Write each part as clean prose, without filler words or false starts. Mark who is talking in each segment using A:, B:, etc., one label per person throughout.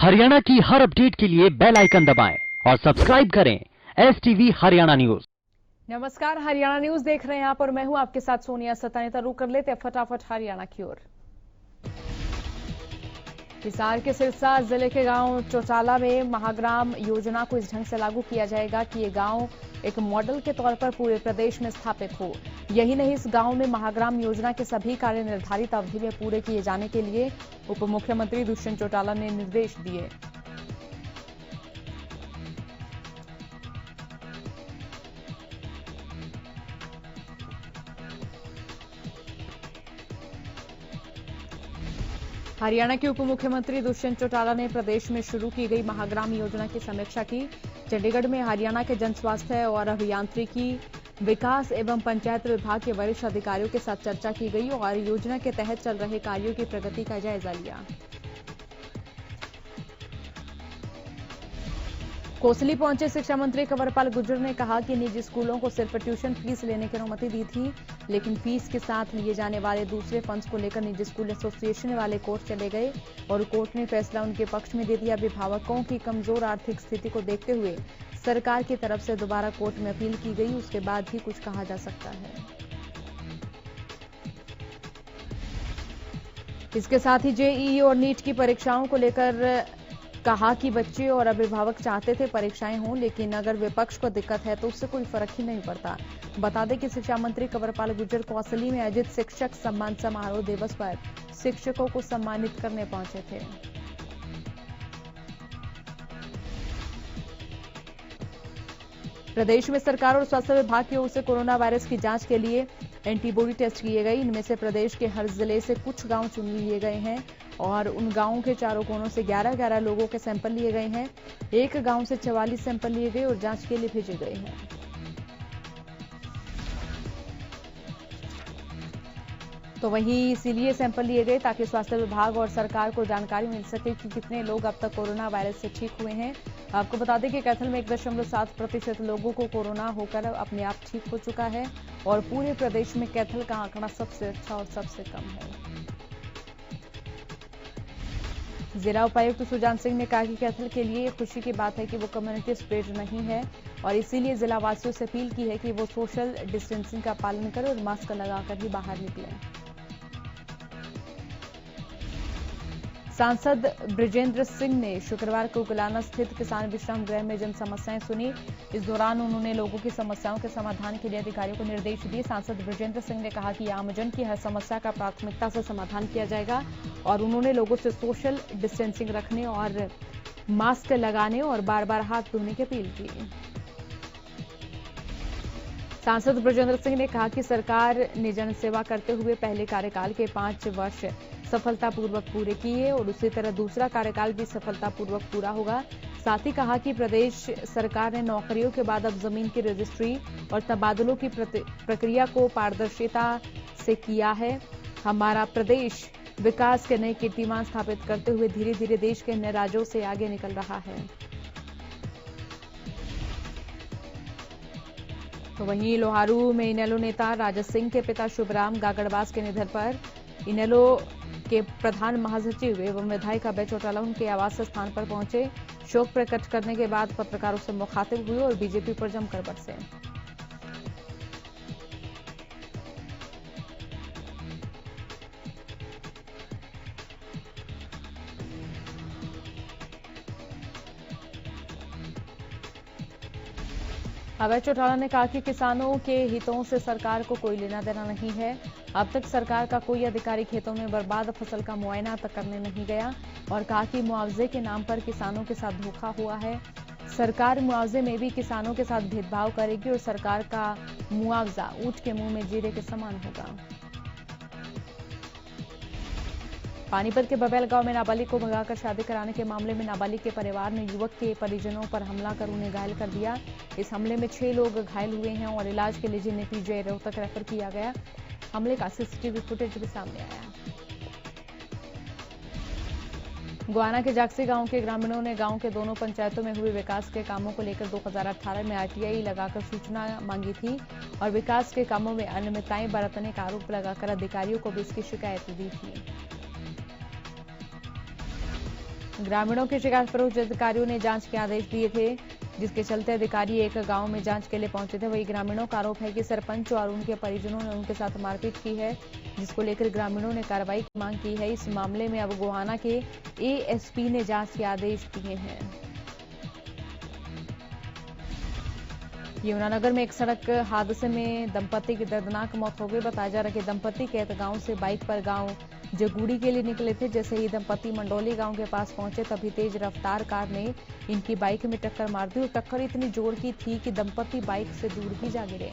A: हरियाणा की हर अपडेट के लिए बेल आइकन दबाएं और सब्सक्राइब करें STV हरियाणा न्यूज।
B: नमस्कार, हरियाणा न्यूज देख रहे हैं आप और मैं हूं आपके साथ सोनिया सतानेता। रुक कर लेते हैं फटाफट हरियाणा की ओर। हिसार के सिरसा जिले के गांव चौचाला में महाग्राम योजना को इस ढंग से लागू किया जाएगा कि ये गांव एक मॉडल के तौर पर पूरे प्रदेश में स्थापित हो। यही नहीं, इस गांव में महाग्राम योजना के सभी कार्य निर्धारित अवधि में पूरे किए जाने के लिए उप मुख्यमंत्री दुष्यंत चौटाला ने निर्देश दिए। हरियाणा के उप मुख्यमंत्री दुष्यंत चौटाला ने प्रदेश में शुरू की गई महाग्राम योजना की समीक्षा की। चंडीगढ़ में हरियाणा के जन स्वास्थ्य और अभियांत्रिकी विकास एवं पंचायत विभाग के वरिष्ठ अधिकारियों के साथ चर्चा की गई और योजना के तहत चल रहे कार्यों की प्रगति का जायजा लिया। कोसली पहुंचे शिक्षा मंत्री कंवरपाल गुर्जर ने कहा कि निजी स्कूलों को सिर्फ ट्यूशन फीस लेने की अनुमति दी थी, लेकिन फीस के साथ लिए जाने वाले दूसरे फंड्स को लेकर निजी स्कूल एसोसिएशन वाले कोर्ट चले गए और कोर्ट ने फैसला उनके पक्ष में दे दिया। अभिभावकों की कमजोर आर्थिक स्थिति को देखते हुए सरकार की तरफ से दोबारा कोर्ट में अपील की गई, उसके बाद ही कुछ कहा जा सकता है। इसके साथ ही जेईई और नीट की परीक्षाओं को लेकर कहा कि बच्चे और अभिभावक चाहते थे परीक्षाएं हों, लेकिन अगर विपक्ष को दिक्कत है तो उससे कोई फर्क ही नहीं पड़ता। बता दें कि शिक्षा मंत्री कंवरपाल गुर्जर कौसली में आयोजित शिक्षक सम्मान समारोह दिवस पर शिक्षकों को सम्मानित करने पहुंचे थे। प्रदेश में सरकार और स्वास्थ्य विभाग की ओर से कोरोना वायरस की जांच के लिए एंटीबॉडी टेस्ट किए गए। इनमें से प्रदेश के हर जिले से कुछ गांव चुन लिए गए हैं और उन गांवों के चारों कोनों से 11-11 लोगों के सैंपल लिए गए हैं। एक गांव से 44 सैंपल लिए गए और जांच के लिए भेजे गए हैं। तो वहीं इसीलिए सैंपल लिए गए ताकि स्वास्थ्य विभाग और सरकार को जानकारी मिल सके कि कितने लोग अब तक कोरोना वायरस से ठीक हुए हैं। आपको बता दें कि कैथल में 1.7% लोगों को कोरोना होकर अपने आप ठीक हो चुका है और पूरे प्रदेश में कैथल का आंकड़ा सबसे अच्छा और सबसे कम है। जिला उपायुक्त सुजान सिंह ने कहा कि कैथल के लिए खुशी की बात है कि वो कम्युनिटी स्प्रेड नहीं है और इसीलिए जिला वासियों से अपील की है कि वो सोशल डिस्टेंसिंग का पालन करें और मास्क लगाकर ही बाहर निकलें। सांसद बृजेंद्र सिंह ने शुक्रवार को गुलाना स्थित किसान विश्राम गृह में जन समस्याएं सुनी। इस दौरान उन्होंने लोगों की समस्याओं के समाधान के लिए अधिकारियों को निर्देश दिए। सांसद बृजेंद्र सिंह ने कहा कि आमजन की हर समस्या का प्राथमिकता से समाधान किया जाएगा और उन्होंने लोगों से सोशल डिस्टेंसिंग रखने और मास्क लगाने और बार बार हाथ धोने की अपील की। सांसद बृजेंद्र सिंह ने कहा कि सरकार ने जन सेवा करते हुए पहले कार्यकाल के 5 वर्ष सफलतापूर्वक पूरे किए और उसी तरह दूसरा कार्यकाल भी सफलतापूर्वक पूरा होगा। साथ ही कहा कि प्रदेश सरकार ने नौकरियों के बाद अब जमीन की रजिस्ट्री और तबादलों की प्रक्रिया को पारदर्शिता से किया है। हमारा प्रदेश विकास के नए कीर्तिमान स्थापित करते हुए धीरे धीरे देश के अन्य राज्यों से आगे निकल रहा है। तो वहीं लोहारू में इनेलो नेता राजस सिंह के पिता शुभराम गागड़बाज के निधन पर इनेलो के प्रधान महासचिव एवं विधायक अभय चौटाला उनके आवास स्थान पर पहुंचे। शोक प्रकट करने के बाद पत्रकारों से मुखातिब हुए और बीजेपी पर जमकर बरसे। अभय चौटाला ने कहा कि किसानों के हितों से सरकार को कोई लेना देना नहीं है। अब तक सरकार का कोई अधिकारी खेतों में बर्बाद फसल का मुआयना तक करने नहीं गया और कहा कि मुआवजे के नाम पर किसानों के साथ धोखा हुआ है। सरकार मुआवजे में भी किसानों के साथ भेदभाव करेगी और सरकार का मुआवजा ऊंट के मुंह में जीरे के समान होगा। पानीपत के बबैल गांव में नाबालिग को भगाकर शादी कराने के मामले में नाबालिग के परिवार ने युवक के परिजनों पर हमला कर उन्हें घायल कर दिया। इस हमले में 6 लोग घायल हुए हैं और इलाज के लिए जिन्हें पीजीआई रोहतक रेफर किया गया। हमले का सीसीटीवी फुटेज भी सामने आया। गोहाना के जागसी गांव के ग्रामीणों ने गांव के दोनों पंचायतों में हुए विकास के कामों को लेकर 2018 में आरटीआई लगाकर सूचना मांगी थी और विकास के कामों में अनियमितताएं बरतने का आरोप लगाकर अधिकारियों को भी इसकी शिकायत दी थी। ग्रामीणों की शिकायत पर उच्च अधिकारियों ने जांच के आदेश दिए थे, जिसके चलते अधिकारी एक गांव में जांच के लिए पहुंचे थे। वहीं ग्रामीणों का आरोप है कि सरपंच और उनके परिजनों ने उनके साथ मारपीट की है, जिसको लेकर ग्रामीणों ने कार्रवाई की मांग की है। इस मामले में अब गोहाना के एएसपी ने जांच के आदेश दिए हैं। यमुनानगर में एक सड़क हादसे में दंपति की दर्दनाक मौत हो गई। बताया जा रहा है कि दंपति कैतगांव से बाइक पर गांव जगूड़ी के लिए निकले थे। जैसे ही दंपति मंडोली गांव के पास पहुंचे, तभी तेज रफ्तार कार ने इनकी बाइक में टक्कर मार दी और टक्कर इतनी जोर की थी कि दंपति बाइक से दूर ही जा गिरे।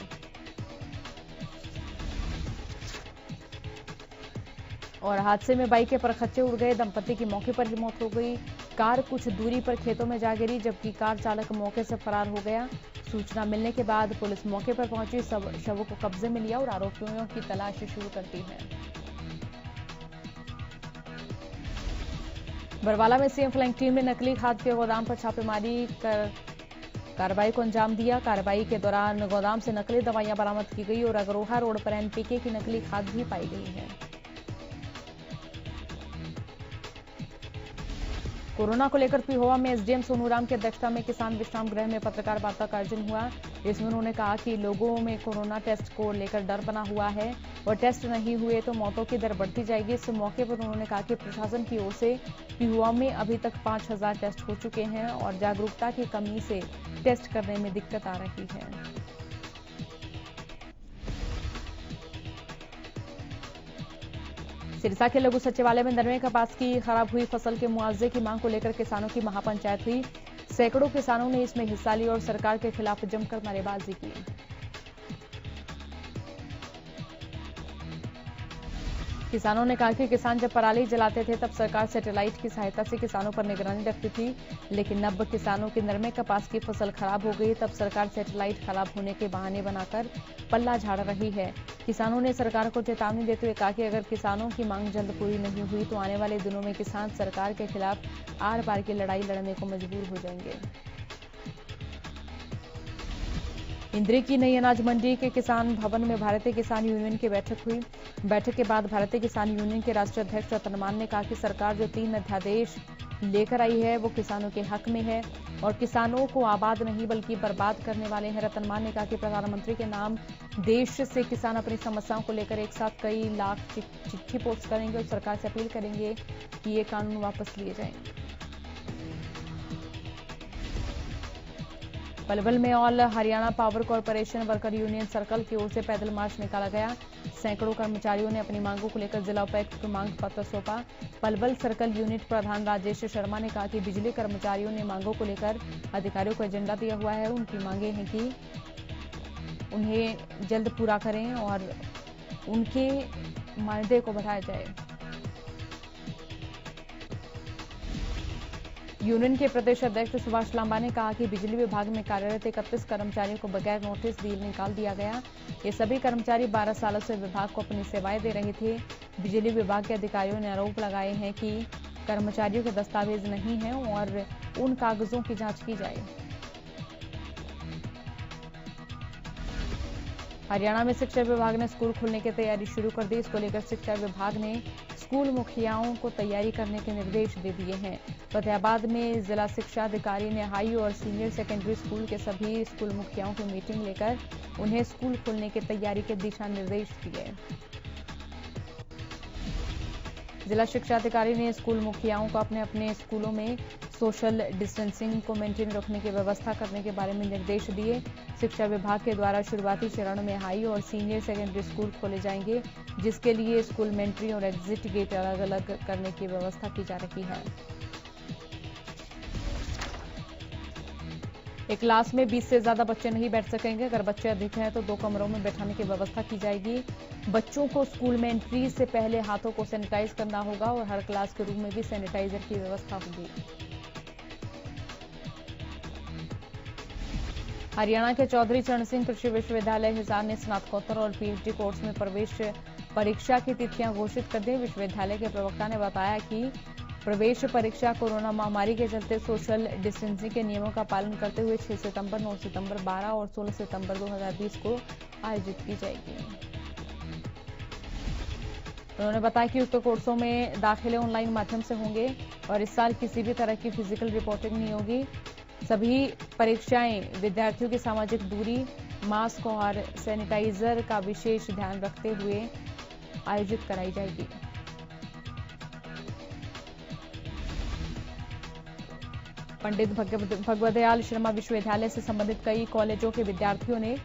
B: और हादसे में बाइक के परखच्चे उड़ गए। दंपति की मौके पर ही मौत हो गई। कार कुछ दूरी पर खेतों में जा गिरी, जबकि कार चालक मौके से फरार हो गया। सूचना मिलने के बाद पुलिस मौके पर पहुंची, शवों को कब्जे में लिया और आरोपियों की तलाश शुरू कर दी है। बरवाला में सीएम फ्लाइंग टीम ने नकली खाद के गोदाम पर छापेमारी कर कार्रवाई को अंजाम दिया। कार्रवाई के दौरान गोदाम से नकली दवाइयां बरामद की गई और अग्रोहा रोड पर एनपीके की नकली खाद भी पाई गई है। कोरोना को लेकर पिहोवा में एसडीएम सोनूराम की अध्यक्षता में किसान विश्राम गृह में पत्रकार वार्ता का आयोजन हुआ। इसमें उन्होंने कहा कि लोगों में कोरोना टेस्ट को लेकर डर बना हुआ है और टेस्ट नहीं हुए तो मौतों की दर बढ़ती जाएगी। इस मौके पर उन्होंने कहा कि प्रशासन की ओर से पिहोवा में अभी तक 5000 टेस्ट हो चुके हैं और जागरूकता की कमी से टेस्ट करने में दिक्कत आ रही है। सिरसा के लघु सचिवालय में नरमे कपास की खराब हुई फसल के मुआवजे की मांग को लेकर किसानों की महापंचायत हुई। सैकड़ों किसानों ने इसमें हिस्सा लिया और सरकार के खिलाफ जमकर नारेबाजी की। किसानों ने कहा कि किसान जब पराली जलाते थे तब सरकार सैटेलाइट की सहायता से किसानों पर निगरानी रखती थी, लेकिन अब किसानों की नरमे कपास की फसल खराब हो गई, तब सरकार सैटेलाइट खराब होने के बहाने बनाकर पल्ला झाड़ रही है। किसानों ने सरकार को चेतावनी देते हुए कहा कि अगर किसानों की मांग जल्द पूरी नहीं हुई तो आने वाले दिनों में किसान सरकार के खिलाफ आर पार की लड़ाई लड़ने को मजबूर हो जाएंगे। इंद्री की नई अनाज मंडी के किसान भवन में भारतीय किसान यूनियन की बैठक हुई। बैठक के बाद भारतीय किसान यूनियन के राष्ट्रीय अध्यक्ष रतनमान ने कहा कि सरकार जो 3 अध्यादेश लेकर आई है वो किसानों के हक में है और किसानों को आबाद नहीं बल्कि बर्बाद करने वाले हैं। रतनमान ने कहा कि प्रधानमंत्री के नाम देश से किसान अपनी समस्याओं को लेकर एक साथ कई लाख चिट्ठी पोस्ट करेंगे और सरकार से अपील करेंगे कि ये कानून वापस लिए जाएं। पलवल में all Haryana power corporation worker union circle की ओर से पैदल मार्च निकाला गया। सैकड़ों कर्मचारियों ने अपनी मांगों को लेकर जिला उपायुक्त को मांग पत्र सौंपा। पलवल सर्कल यूनिट प्रधान राजेश शर्मा ने कहा कि बिजली कर्मचारियों ने मांगों को लेकर अधिकारियों को एजेंडा दिया हुआ है। उनकी मांगे हैं कि उन्हें जल्द पूरा करें और उनके मानदेय को बढ़ाया जाए। यूनियन के प्रदेश अध्यक्ष सुभाष लांबा ने कहा कि बिजली विभाग में कार्यरत 31 कर्मचारियों को बगैर नोटिस दिए निकाल दिया गया। ये सभी कर्मचारी 12 सालों से विभाग को अपनी सेवाएं दे रहे थे। बिजली विभाग के अधिकारियों ने आरोप लगाए हैं कि कर्मचारियों के दस्तावेज नहीं हैं और उन कागजों की जांच की जाए। हरियाणा में शिक्षा विभाग ने स्कूल खोलने की तैयारी शुरू कर दी। इसको लेकर शिक्षा विभाग ने स्कूल मुखियाओं को तैयारी करने के निर्देश दे दिए हैं। फतेहाबाद में जिला शिक्षा अधिकारी ने हाई और सीनियर सेकेंडरी स्कूल के सभी स्कूल मुखियाओं की मीटिंग लेकर उन्हें स्कूल खोलने की तैयारी के दिशा निर्देश दिए। जिला शिक्षा अधिकारी ने स्कूल मुखियाओं को अपने अपने स्कूलों में सोशल डिस्टेंसिंग को मेंटेन रखने की व्यवस्था करने के बारे में निर्देश दिए। शिक्षा विभाग के द्वारा शुरुआती चरण में हाई और सीनियर सेकेंडरी स्कूल खोले जाएंगे, जिसके लिए स्कूल में एंट्री और एग्जिट गेट अलग अलग करने की व्यवस्था की जा रही है। एक क्लास में 20 से ज्यादा बच्चे नहीं बैठ सकेंगे। अगर बच्चे अधिक हैं तो 2 कमरों में बैठाने की व्यवस्था की जाएगी। बच्चों को स्कूल में एंट्री से पहले हाथों को सैनिटाइज करना होगा और हर क्लास के रूम में भी सैनिटाइजर की व्यवस्था होगी। हरियाणा के चौधरी चरण सिंह कृषि विश्वविद्यालय हिसार ने स्नातकोत्तर और पीएचडी कोर्स में प्रवेश परीक्षा की तिथियां घोषित कर दी। विश्वविद्यालय के प्रवक्ता ने बताया कि प्रवेश परीक्षा कोरोना महामारी के चलते सोशल डिस्टेंसिंग के नियमों का पालन करते हुए 6 सितंबर, 9 सितंबर, 12 और 16 सितंबर 2020 को आयोजित की जाएगी। उन्होंने बताया कि उक्त कोर्सों में दाखिले ऑनलाइन माध्यम से होंगे और इस साल किसी भी तरह की फिजिकल रिपोर्टिंग नहीं होगी। सभी परीक्षाएं विद्यार्थियों की सामाजिक दूरी, मास्क और सैनिटाइजर का विशेष ध्यान रखते हुए आयोजित कराई जाएगी। पंडित भगवदयाल शर्मा विश्वविद्यालय से संबंधित कई कॉलेजों के विद्यार्थियों ने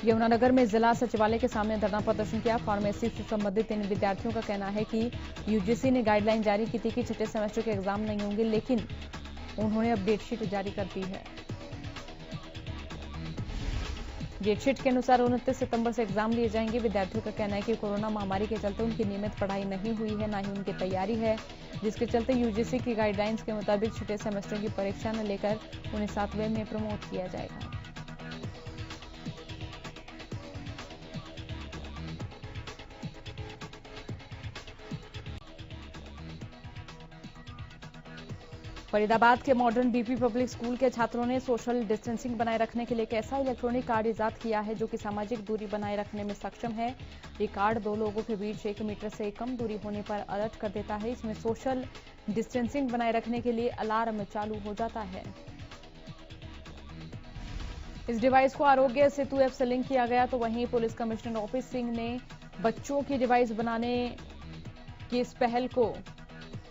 B: यमुनानगर में जिला सचिवालय के सामने धरना प्रदर्शन किया। फार्मेसी से संबंधित इन विद्यार्थियों का कहना है कि यूजीसी ने गाइडलाइन जारी की थी कि छठे सेमेस्टर के एग्जाम नहीं होंगे, लेकिन उन्होंने अब डेटशीट जारी कर दी है। डेटशीट के अनुसार 29 सितंबर से एग्जाम लिए जाएंगे। विद्यार्थियों का कहना है कि कोरोना महामारी के चलते उनकी नियमित पढ़ाई नहीं हुई है, न ही उनकी तैयारी है, जिसके चलते यूजीसी की गाइडलाइंस के मुताबिक छठे सेमेस्टर की परीक्षा न लेकर उन्हें 7वें में प्रमोट किया जाएगा। फरीदाबाद के मॉडर्न बीपी पब्लिक स्कूल के छात्रों ने सोशल डिस्टेंसिंग बनाए रखने के लिए एक ऐसा इलेक्ट्रॉनिक कार्ड इजाद किया है जो कि सामाजिक दूरी बनाए रखने में सक्षम है। ये कार्ड दो लोगों के बीच 1 मीटर से कम दूरी होने पर अलर्ट कर देता है। इसमें सोशल डिस्टेंसिंग बनाए रखने के लिए अलार्म चालू हो जाता है। इस डिवाइस को आरोग्य सेतु ऐप से लिंक किया गया, तो वहीं पुलिस कमिश्नर ओपी सिंह ने बच्चों की डिवाइस बनाने की इस पहल को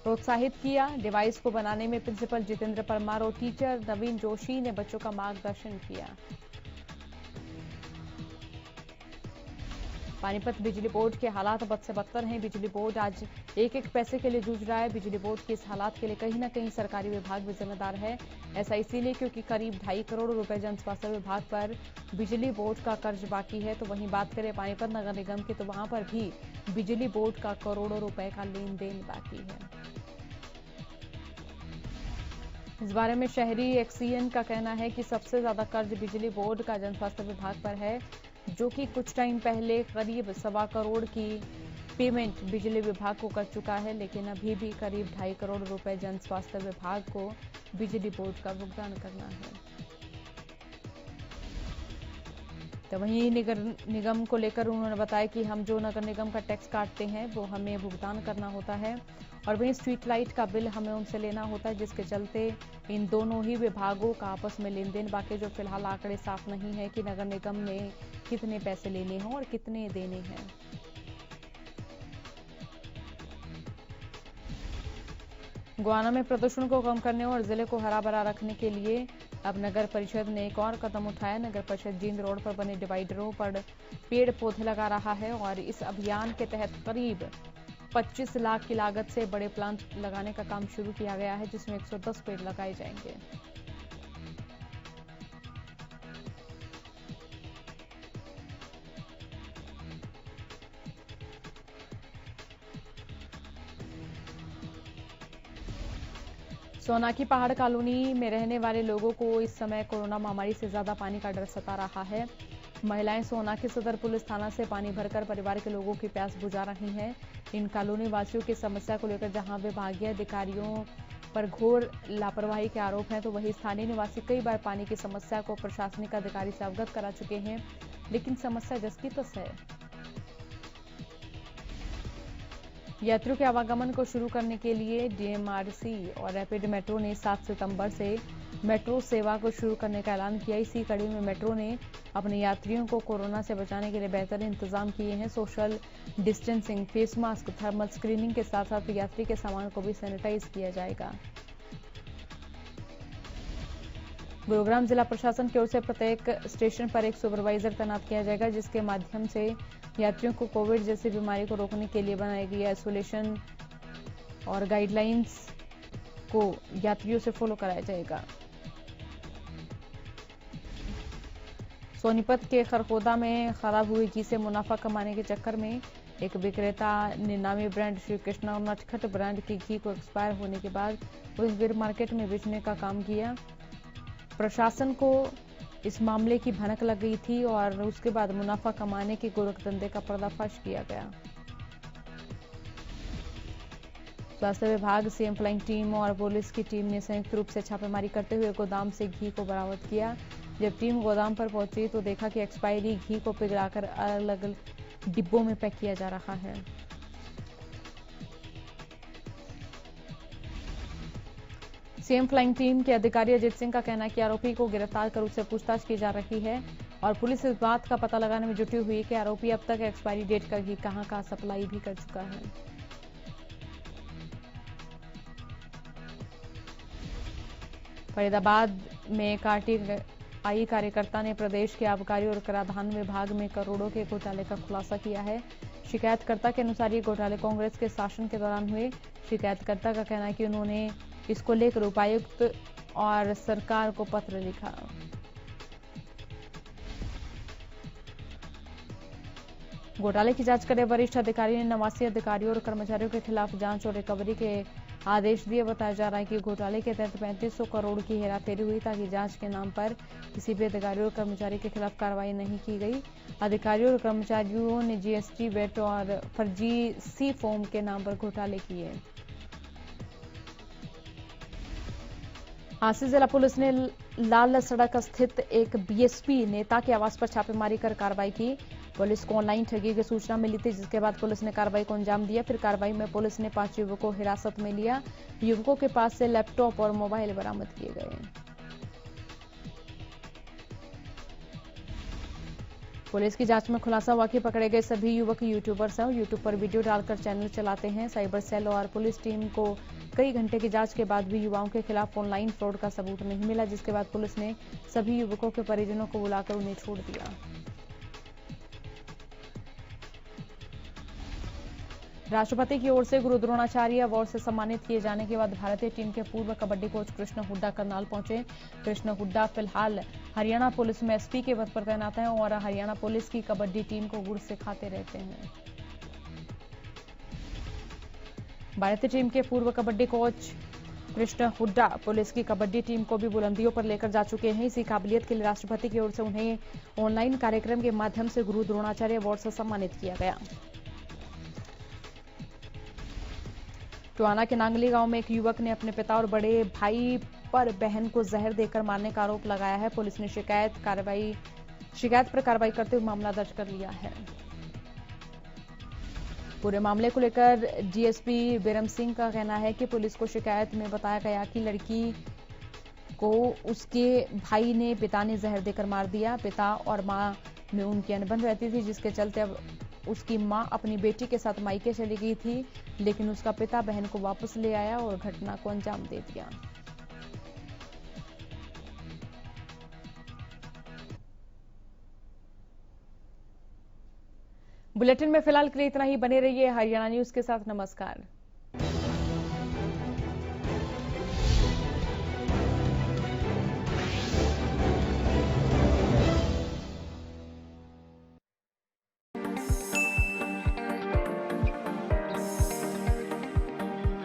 B: प्रोत्साहित किया। डिवाइस को बनाने में प्रिंसिपल जितेंद्र परमार और टीचर नवीन जोशी ने बच्चों का मार्गदर्शन किया। पानीपत बिजली बोर्ड के हालात बद से बदतर हैं। बिजली बोर्ड आज एक पैसे के लिए जूझ रहा है। बिजली बोर्ड के इस हालात के लिए कहीं न कहीं सरकारी विभाग भी जिम्मेदार है। ऐसा इसीलिए क्योंकि करीब 2.5 करोड़ रुपए जन स्वास्थ्य विभाग पर बिजली बोर्ड का कर्ज बाकी है। तो वहीं बात करें पानीपत नगर निगम की, तो वहां पर भी बिजली बोर्ड का करोड़ों रुपए का लेन देन बाकी है। इस बारे में शहरी एक्सीएन का कहना है कि सबसे ज्यादा कर्ज बिजली बोर्ड का जन स्वास्थ्य विभाग पर है, जो कि कुछ टाइम पहले करीब 1.25 करोड़ की पेमेंट बिजली विभाग को कर चुका है, लेकिन अभी भी करीब 2.5 करोड़ रुपए जन स्वास्थ्य विभाग को बिजली बोर्ड का भुगतान करना है। तो वहीं नगर निगम को लेकर उन्होंने बताया कि हम जो नगर निगम का टैक्स काटते हैं वो हमें भुगतान करना होता है, और वहीं स्ट्रीट लाइट का बिल हमें उनसे लेना होता है, जिसके चलते इन दोनों ही विभागों का आपस में लेन देन बाकी। जो फिलहाल आंकड़े साफ नहीं है कि नगर निगम ने कितने पैसे लेने हैं और कितने देने हैं। गोवाना में प्रदूषण को कम करने और जिले को हरा भरा रखने के लिए अब नगर परिषद ने एक और कदम उठाया। नगर परिषद जींद रोड पर बने डिवाइडरों पर पेड़ पौधे लगा रहा है, और इस अभियान के तहत करीब 25 लाख की लागत से बड़े प्लांट लगाने का काम शुरू किया गया है, जिसमें 110 पेड़ लगाए जाएंगे। सोनाकी पहाड़ कॉलोनी में रहने वाले लोगों को इस समय कोरोना महामारी से ज्यादा पानी का डर सता रहा है। महिलाएं सोनाकी सदर पुलिस थाना से पानी भरकर परिवार के लोगों की प्यास बुझा रही हैं। इन कॉलोनी वासियों की समस्या को लेकर जहां विभागीय अधिकारियों पर घोर लापरवाही के आरोप हैं, तो वहीं स्थानीय निवासी कई बार पानी की समस्या को प्रशासनिक अधिकारी से अवगत करा चुके हैं, लेकिन समस्या जस की तस है। यात्रियों के आवागमन को शुरू करने के लिए डीएमआरसी और रैपिड मेट्रो ने 7 सितंबर से मेट्रो सेवा को शुरू करने का ऐलान किया। इसी कड़ी में मेट्रो ने अपने यात्रियों को कोरोना से बचाने के लिए बेहतर इंतजाम किए हैं। Social distancing, face mask, thermal screening के साथ साथ यात्री के सामान को भी सैनिटाइज किया जाएगा। गुरुग्राम जिला प्रशासन की ओर से प्रत्येक स्टेशन पर एक सुपरवाइजर तैनात किया जाएगा, जिसके माध्यम से यात्रियों को कोविड जैसी बीमारी को रोकने के लिए बनाई गई आइसोलेशन और गाइडलाइंस को यात्रियों से फॉलो कराया जाएगा। सोनीपत के खरखोदा में खराब हुई घी से मुनाफा कमाने के चक्कर में एक विक्रेता ने नामी ब्रांड श्री कृष्णा और नटखट ब्रांड की घी को एक्सपायर होने के बाद उस गिर मार्केट में बेचने का काम किया। प्रशासन को इस मामले की भनक लग गई थी और उसके बाद मुनाफा कमाने के गोरखधंधे का पर्दाफाश किया गया। स्वास्थ्य विभाग, सीएम फ्लाइंग टीम और पुलिस की टीम ने संयुक्त रूप से छापेमारी करते हुए गोदाम से घी को बरामद किया। जब टीम गोदाम पर पहुंची तो देखा कि एक्सपायरी घी को पिघलाकर अलग डिब्बों में पैक किया जा रहा है। सीएम फ्लाइंग टीम के अधिकारी अजीत सिंह का कहना है कि आरोपी को गिरफ्तार कर उससे पूछताछ की जा रही है और पुलिस इस बात का पता लगाने में जुटी हुई है कि आरोपी अब तक एक्सपायरी डेट का ही कहां सप्लाई भी कर चुका है। फरीदाबाद में आई कार्यकर्ता ने प्रदेश के आबकारी और कराधान विभाग में करोड़ों के घोटाले का खुलासा किया है। शिकायतकर्ता के अनुसार ये घोटाले कांग्रेस के शासन के दौरान हुए। शिकायतकर्ता का कहना है कि उन्होंने इसको लेकर उपायुक्त और सरकार को पत्र लिखा। घोटाले की जांच करे वरिष्ठ अधिकारी ने 89 अधिकारियों और कर्मचारियों के खिलाफ जांच और रिकवरी के आदेश दिए। बताया जा रहा है कि घोटाले के तहत 3500 करोड़ की हेराफेरी हुई ताकि जांच के नाम पर किसी भी अधिकारी और कर्मचारी के खिलाफ कार्रवाई नहीं की गई। अधिकारियों और कर्मचारियों ने जीएसटी, वेट और फर्जी सी फॉर्म के नाम पर घोटाले किए। हांसी जिला पुलिस ने लाल सड़क स्थित एक बीएसपी नेता के आवास पर छापेमारी कर कार्रवाई की। पुलिस को ऑनलाइन ठगी की सूचना मिली थी, जिसके बाद पुलिस ने कार्रवाई को अंजाम दिया। फिर कार्रवाई में पुलिस ने 5 युवकों को हिरासत में लिया। युवकों के पास से लैपटॉप और मोबाइल बरामद किए गए। पुलिस की जांच में खुलासा हुआ कि पकड़े गए सभी युवक यूट्यूबर्स हैं और यूट्यूब पर वीडियो डालकर चैनल चलाते हैं। साइबर सेल और पुलिस टीम को कई घंटे की जांच के बाद भी युवाओं के खिलाफ ऑनलाइन फ्रॉड का सबूत नहीं मिला, जिसके बाद पुलिस ने सभी युवकों के परिजनों को बुलाकर उन्हें छोड़ दिया। राष्ट्रपति की ओर से गुरु द्रोणाचार्य अवार्ड से सम्मानित किए जाने के बाद भारतीय टीम के पूर्व कबड्डी कोच कृष्ण हुड्डा करनाल पहुंचे। कृष्ण हुड्डा फिलहाल हरियाणा पुलिस में एसपी के पद पर तैनात हैं और हरियाणा पुलिस की कबड्डी टीम को गुर सिखाते रहते हैं। भारतीय टीम के पूर्व कबड्डी कोच कृष्ण हुड्डा पुलिस की कबड्डी टीम को भी बुलंदियों पर लेकर जा चुके हैं। इसी काबिलियत के लिए राष्ट्रपति की ओर से उन्हें ऑनलाइन कार्यक्रम के माध्यम से गुरु द्रोणाचार्य अवार्ड से सम्मानित किया गया। टोहाना के नांगली गांव में एक युवक ने अपने पिता और बड़े भाई पर बहन को जहर देकर मारने का आरोप लगाया है। पुलिस ने शिकायत पर कार्रवाई करते हुए मामला दर्ज कर लिया है। पूरे मामले को लेकर डीएसपी बिरम सिंह का कहना है कि पुलिस को शिकायत में बताया गया कि लड़की को उसके भाई ने पिता ने जहर देकर मार दिया। पिता और मां में उनकी अनबन रहती थी, जिसके चलते अब उसकी मां अपनी बेटी के साथ मायके चली गई थी, लेकिन उसका पिता बहन को वापस ले आया और घटना को अंजाम दे दिया। बुलेटिन में फिलहाल के लिए इतना ही। बने रहिए हरियाणा न्यूज के साथ। नमस्कार।